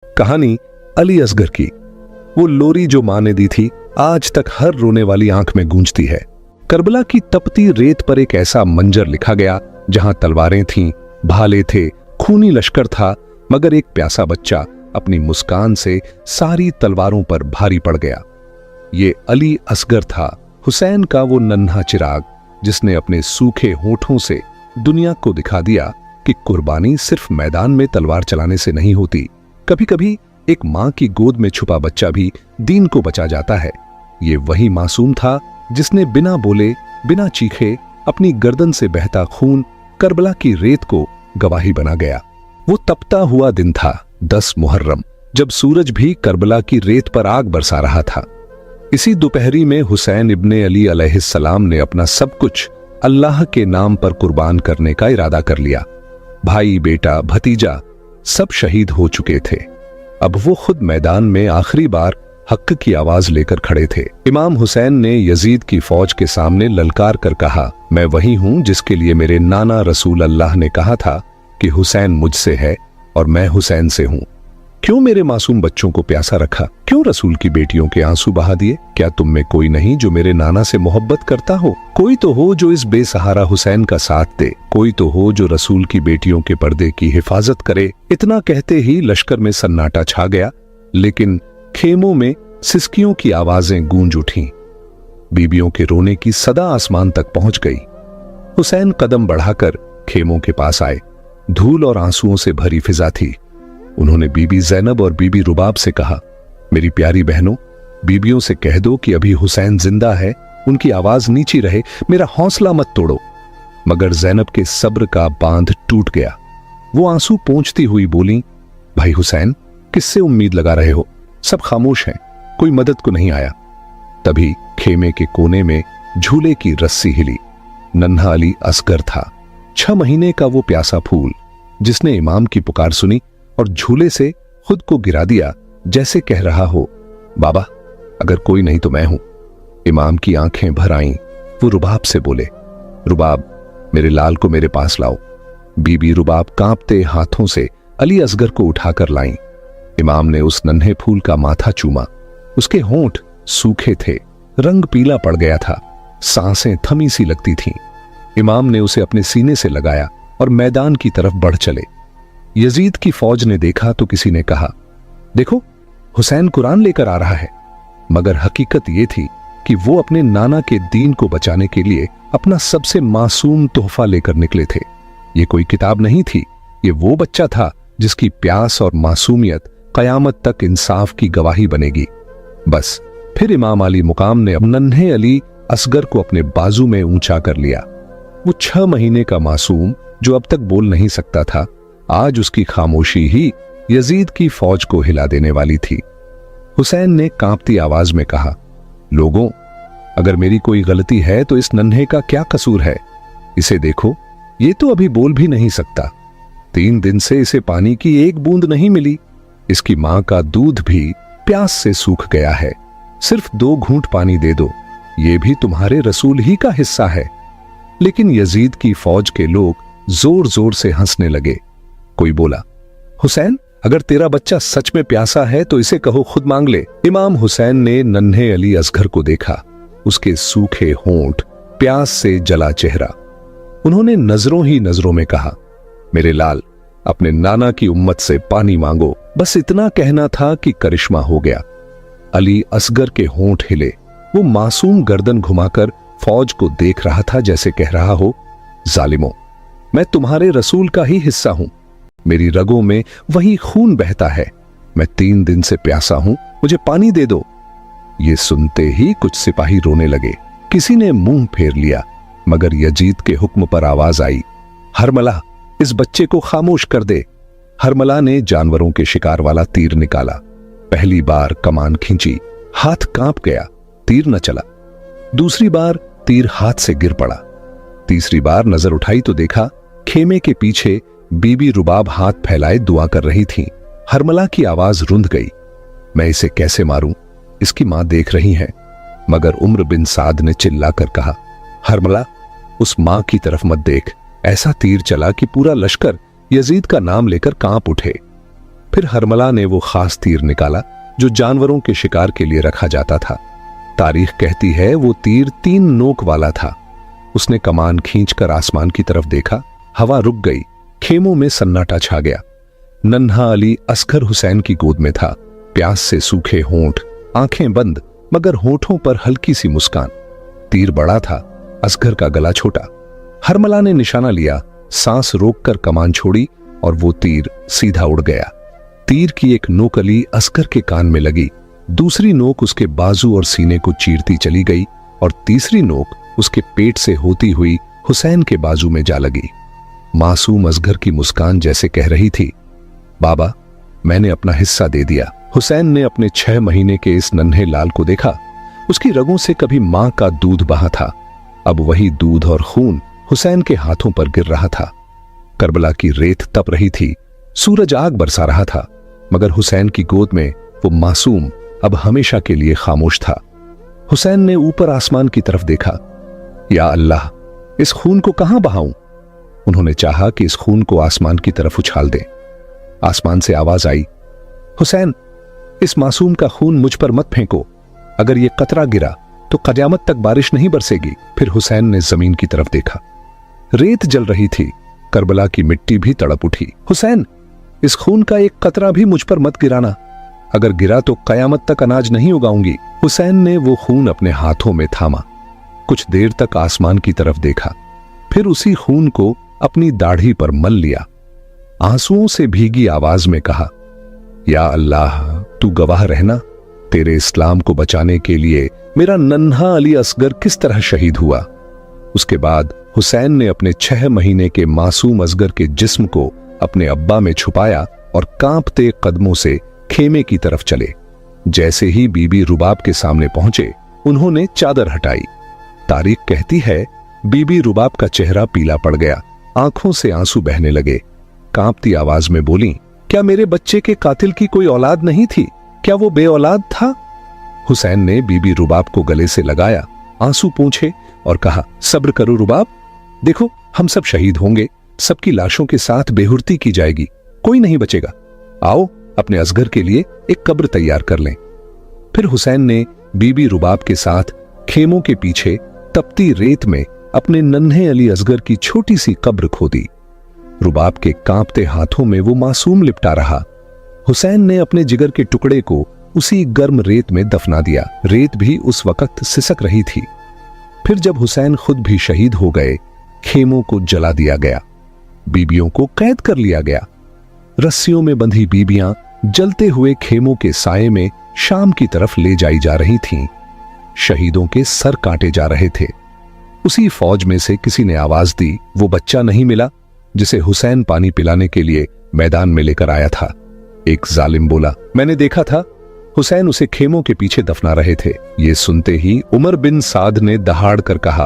कहानी अली असगर की। वो लोरी जो मां ने दी थी आज तक हर रोने वाली आंख में गूंजती है। करबला की तपती रेत पर एक ऐसा मंजर लिखा गया जहां तलवारें थीं, भाले थे, खूनी लश्कर था, मगर एक प्यासा बच्चा अपनी मुस्कान से सारी तलवारों पर भारी पड़ गया। ये अली असगर था, हुसैन का वो नन्हा चिराग, जिसने अपने सूखे होठों से दुनिया को दिखा दिया कि कुर्बानी सिर्फ मैदान में तलवार चलाने से नहीं होती। कभी कभी एक मां की गोद में छुपा बच्चा भी दीन को बचा जाता है। ये वही मासूम था जिसने बिना बोले, बिना चीखे अपनी गर्दन से बहता खून करबला की रेत को गवाही बना गया। वो तपता हुआ दिन था 10 मुहर्रम, जब सूरज भी करबला की रेत पर आग बरसा रहा था। इसी दोपहरी में हुसैन इब्ने अली अलैहिस्सलाम ने अपना सब कुछ अल्लाह के नाम पर कुर्बान करने का इरादा कर लिया। भाई, बेटा, भतीजा सब शहीद हो चुके थे। अब वो खुद मैदान में आखिरी बार हक की आवाज लेकर खड़े थे। इमाम हुसैन ने यजीद की फौज के सामने ललकार कर कहा, मैं वही हूं जिसके लिए मेरे नाना रसूल अल्लाह ने कहा था कि हुसैन मुझसे है और मैं हुसैन से हूं। क्यों मेरे मासूम बच्चों को प्यासा रखा? क्यों रसूल की बेटियों के आंसू बहा दिए? क्या तुम में कोई नहीं जो मेरे नाना से मोहब्बत करता हो? कोई तो हो जो इस बेसहारा हुसैन का साथ दे, कोई तो हो जो रसूल की बेटियों के पर्दे की हिफाजत करे। इतना कहते ही लश्कर में सन्नाटा छा गया, लेकिन खेमों में सिसकियों की आवाजें गूंज उठीं। बीबियों के रोने की सदा आसमान तक पहुंच गई। हुसैन कदम बढ़ाकर खेमों के पास आए। धूल और आंसुओं से भरी फिजा थी। उन्होंने बीबी जैनब और बीबी रुबाब से कहा, मेरी प्यारी बहनों, बीबियों से कह दो कि अभी हुसैन जिंदा है, उनकी आवाज नीची रहे, मेरा हौसला मत तोड़ो। मगर जैनब के सब्र का बांध टूट गया। वो आंसू पोंछती हुई बोली, भाई हुसैन, किससे उम्मीद लगा रहे हो? सब खामोश हैं, कोई मदद को नहीं आया। तभी खेमे के कोने में झूले की रस्सी हिली। नन्हा अली असगर था, 6 महीने का वो प्यासा फूल, जिसने इमाम की पुकार सुनी और झूले से खुद को गिरा दिया, जैसे कह रहा हो, बाबा अगर कोई नहीं तो मैं हूं। इमाम की आंखें भर आईं। वो रुबाब से बोले, रुबाब, मेरे लाल को मेरे पास लाओ। बीबी रुबाब कांपते हाथों से अली असगर को उठाकर लाईं। इमाम ने उस नन्हे फूल का माथा चूमा। उसके होंठ सूखे थे, रंग पीला पड़ गया था, सांसें थमी सी लगती थीं। इमाम ने उसे अपने सीने से लगाया और मैदान की तरफ बढ़ चले। यजीद की फौज ने देखा तो किसी ने कहा, देखो हुसैन कुरान लेकर आ रहा है। मगर हकीकत यह थी कि वो अपने नाना के दीन को बचाने के लिए अपना सबसे मासूम तोहफा लेकर निकले थे। ये कोई किताब नहीं थी, ये वो बच्चा था जिसकी प्यास और मासूमियत कयामत तक इंसाफ की गवाही बनेगी। बस फिर इमाम अली मुकाम ने नन्हे अली असगर को अपने बाजू में ऊंचा कर लिया। वो 6 महीने का मासूम जो अब तक बोल नहीं सकता था, आज उसकी खामोशी ही यजीद की फौज को हिला देने वाली थी। हुसैन ने कांपती आवाज में कहा, लोगों, अगर मेरी कोई गलती है तो इस नन्हे का क्या कसूर है? इसे देखो, ये तो अभी बोल भी नहीं सकता। 3 दिन से इसे पानी की एक बूंद नहीं मिली। इसकी मां का दूध भी प्यास से सूख गया है। सिर्फ 2 घूंट पानी दे दो, ये भी तुम्हारे रसूल ही का हिस्सा है। लेकिन यजीद की फौज के लोग जोर जोर से हंसने लगे। कोई बोला, हुसैन, अगर तेरा बच्चा सच में प्यासा है तो इसे कहो खुद मांग ले। इमाम हुसैन ने नन्हे अली असगर को देखा, उसके सूखे होंठ, प्यास से जला चेहरा। उन्होंने नजरों ही नजरों में कहा, मेरे लाल, अपने नाना की उम्मत से पानी मांगो। बस इतना कहना था कि करिश्मा हो गया। अली असगर के होंठ हिले। वो मासूम गर्दन घुमाकर फौज को देख रहा था, जैसे कह रहा हो, जालिमों, मैं तुम्हारे रसूल का ही हिस्सा हूं। मेरी रगों में वही खून बहता है। मैं 3 दिन से प्यासा हूं, मुझे पानी दे दो। ये सुनते ही कुछ सिपाही रोने लगे। किसी ने मुंह फेर लिया, मगर यजीद के हुक्म पर आवाज आई, हरमला, इस बच्चे को खामोश कर दे। हरमला ने जानवरों के शिकार वाला तीर निकाला। पहली बार कमान खींची, हाथ कांप गया, तीर न चला। दूसरी बार तीर हाथ से गिर पड़ा। तीसरी बार नजर उठाई तो देखा खेमे के पीछे बीबी रुबाब हाथ फैलाए दुआ कर रही थीं। हरमला की आवाज रुंध गई, मैं इसे कैसे मारूं? इसकी मां देख रही है। मगर उम्र बिन साद ने चिल्लाकर कहा, हरमला, उस मां की तरफ मत देख। ऐसा तीर चला कि पूरा लश्कर यजीद का नाम लेकर कांप उठे। फिर हरमला ने वो खास तीर निकाला जो जानवरों के शिकार के लिए रखा जाता था। तारीख कहती है वो तीर 3 नोक वाला था। उसने कमान खींचकर आसमान की तरफ देखा, हवा रुक गई, खेमों में सन्नाटा छा गया। नन्हा अली असगर हुसैन की गोद में था, प्यास से सूखे होंठ, आंखें बंद, मगर होठों पर हल्की सी मुस्कान। तीर बड़ा था, असगर का गला छोटा। हरमला ने निशाना लिया, सांस रोककर कमान छोड़ी और वो तीर सीधा उड़ गया। तीर की एक नोक अली असगर के कान में लगी, दूसरी नोक उसके बाजू और सीने को चीरती चली गई और तीसरी नोक उसके पेट से होती हुई हुसैन के बाजू में जा लगी। मासूम असगर की मुस्कान जैसे कह रही थी, बाबा मैंने अपना हिस्सा दे दिया। हुसैन ने अपने 6 महीने के इस नन्हे लाल को देखा। उसकी रगों से कभी मां का दूध बहा था, अब वही दूध और खून हुसैन के हाथों पर गिर रहा था। करबला की रेत तप रही थी, सूरज आग बरसा रहा था, मगर हुसैन की गोद में वो मासूम अब हमेशा के लिए खामोश था। हुसैन ने ऊपर आसमान की तरफ देखा। या अल्लाह, इस खून को कहां बहाऊं? उन्होंने चाहा कि इस खून को आसमान की तरफ उछाल दें। आसमान से आवाज आई, हुसैन, इस मासूम का खून मुझ पर मत फेंको। अगर ये कतरा गिरा तो कयामत तक बारिश नहीं बरसेगी। फिर हुसैन ने जमीन की तरफ देखा। रेत जल रही थी, करबला की मिट्टी भी तड़प उठी। हुसैन, इस खून का एक कतरा भी मुझ पर मत गिराना, अगर गिरा तो कयामत तक अनाज नहीं उगाऊंगी। हुसैन ने वो खून अपने हाथों में थामा, कुछ देर तक आसमान की तरफ देखा, फिर उसी खून को अपनी दाढ़ी पर मल लिया। आंसुओं से भीगी आवाज में कहा, या अल्लाह, तू गवाह रहना, तेरे इस्लाम को बचाने के लिए मेरा नन्हा अली असगर किस तरह शहीद हुआ। उसके बाद हुसैन ने अपने 6 महीने के मासूम असगर के जिस्म को अपने अब्बा में छुपाया और कांपते कदमों से खेमे की तरफ चले। जैसे ही बीबी रुबाब के सामने पहुंचे, उन्होंने चादर हटाई। तारीख कहती है बीबी रुबाब का चेहरा पीला पड़ गया, आंखों से आंसू बहने लगे। कांपती आवाज में बोली, क्या मेरे बच्चे के कातिल की कोई औलाद नहीं थी? क्या वो बे औलाद था? हुसैन ने बीबी रुबाब को गले से लगाया, आंसू पूंछे और कहा, सब्र करो रुबाब, देखो हम सब शहीद होंगे, सबकी लाशों के साथ बेहुरती की जाएगी, कोई नहीं बचेगा। आओ अपने असगर के लिए एक कब्र तैयार कर लें। फिर हुसैन ने बीबी रुबाब के साथ खेमों के पीछे तपती रेत में अपने नन्हे अली असगर की छोटी सी कब्र खोदी। रुबाब के कांपते हाथों में वो मासूम लिपटा रहा। हुसैन ने अपने जिगर के टुकड़े को उसी गर्म रेत में दफना दिया। रेत भी उस वक्त सिसक रही थी। फिर जब हुसैन खुद भी शहीद हो गए, खेमों को जला दिया गया, बीबियों को कैद कर लिया गया। रस्सियों में बंधी बीबियां जलते हुए खेमों के साये में शाम की तरफ ले जाई जा रही थीं। शहीदों के सर काटे जा रहे थे। उसी फौज में से किसी ने आवाज दी, वो बच्चा नहीं मिला जिसे हुसैन पानी पिलाने के लिए मैदान में लेकर आया था। एक जालिम बोला, मैंने देखा था, हुसैन उसे खेमों के पीछे दफना रहे थे। ये सुनते ही उमर बिन साद ने दहाड़ कर कहा,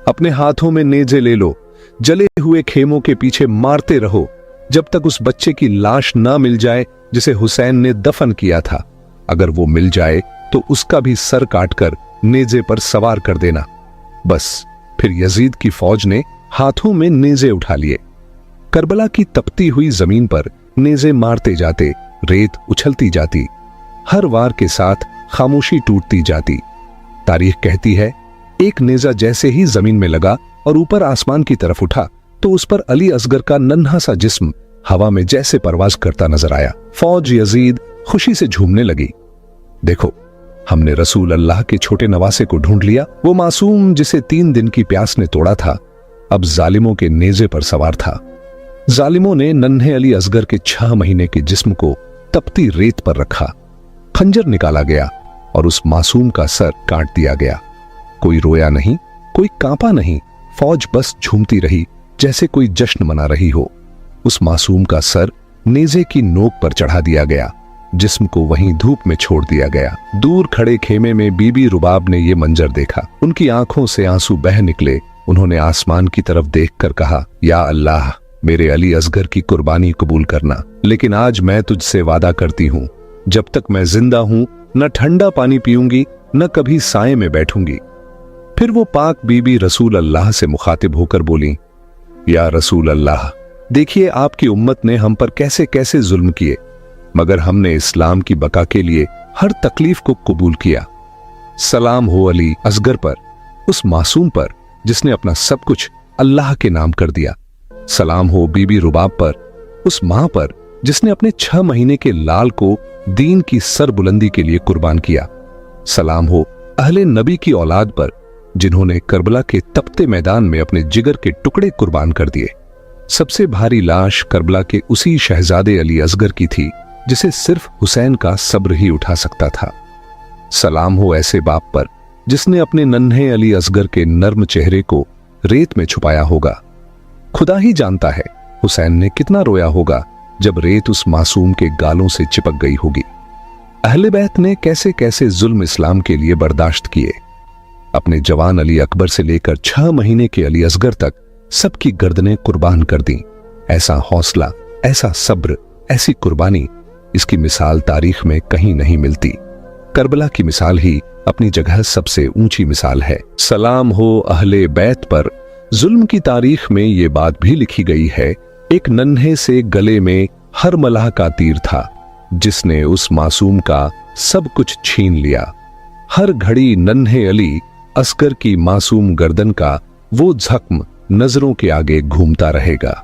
अपने हाथों में नेजे ले लो, जले हुए खेमों के पीछे मारते रहो जब तक उस बच्चे की लाश ना मिल जाए जिसे हुसैन ने दफन किया था। अगर वो मिल जाए तो उसका भी सर काटकर नेजे पर सवार कर देना। बस फिर यजीद की फौज ने हाथों में नेजे उठा लिए। करबला की तपती हुई जमीन पर नेजे मारते जाते, रेत उछलती जाती, हर वार के साथ खामोशी टूटती जाती। तारीख कहती है एक नेजा जैसे ही जमीन में लगा और ऊपर आसमान की तरफ उठा तो उस पर अली असगर का नन्हा सा जिस्म हवा में जैसे परवाज करता नजर आया। फौज यजीद खुशी से झूमने लगी। देखो, हमने रसूल अल्लाह के छोटे नवासे को ढूंढ लिया। वो मासूम जिसे 3 दिन की प्यास ने तोड़ा था, अब जालिमों के नेजे पर सवार था। जालिमों ने नन्हे अली असगर के 6 महीने के जिस्म को तपती रेत पर रखा। खंजर निकाला गया और उस मासूम का सर काट दिया गया। कोई रोया नहीं, कोई कांपा नहीं, फौज बस झूमती रही जैसे कोई जश्न मना रही हो। उस मासूम का सर नेजे की नोक पर चढ़ा दिया गया, जिस्म को वहीं धूप में छोड़ दिया गया। दूर खड़े खेमे में बीबी रुबाब ने यह मंजर देखा। उनकी आंखों से आंसू बह निकले। उन्होंने आसमान की तरफ देखकर कहा, या अल्लाह, मेरे अली असगर की कुर्बानी कबूल करना। लेकिन आज मैं तुझसे वादा करती हूं, जब तक मैं जिंदा हूं न ठंडा पानी पीऊंगी न कभी साए में बैठूंगी। फिर वो पाक बीबी रसूल अल्लाह से मुखातिब होकर बोली, या रसूल अल्लाह, देखिए आपकी उम्मत ने हम पर कैसे कैसे जुल्म किए। मगर हमने इस्लाम की बका के लिए हर तकलीफ को कबूल किया। सलाम हो अली असगर पर, उस मासूम पर जिसने अपना सब कुछ अल्लाह के नाम कर दिया। सलाम हो बीबी रुबाब पर, उस मां पर जिसने अपने 6 महीने के लाल को दीन की सरबुलंदी के लिए कुर्बान किया। सलाम हो अहले नबी की औलाद पर जिन्होंने करबला के तपते मैदान में अपने जिगर के टुकड़े कुर्बान कर दिए। सबसे भारी लाश करबला के उसी शहजादे अली असगर की थी जिसे सिर्फ हुसैन का सब्र ही उठा सकता था। सलाम हो ऐसे बाप पर जिसने अपने नन्हे अली असगर के नर्म चेहरे को रेत में छुपाया होगा। खुदा ही जानता है हुसैन ने कितना रोया होगा जब रेत उस मासूम के गालों से चिपक गई होगी। अहले बैत ने कैसे कैसे जुल्म इस्लाम के लिए बर्दाश्त किए। अपने जवान अली अकबर से लेकर 6 महीने के अली असगर तक सबकी गर्दनें कुर्बान कर दी। ऐसा हौसला, ऐसा सब्र, ऐसी कुर्बानी, इसकी मिसाल तारीख में कहीं नहीं मिलती। करबला की मिसाल ही अपनी जगह सबसे ऊंची मिसाल है। सलाम हो अहले बैत पर। जुल्म की तारीख में यह बात भी लिखी गई है, एक नन्हे से गले में हर मलाह का तीर था जिसने उस मासूम का सब कुछ छीन लिया। हर घड़ी नन्हे अली असगर की मासूम गर्दन का वो जख्म नजरों के आगे घूमता रहेगा।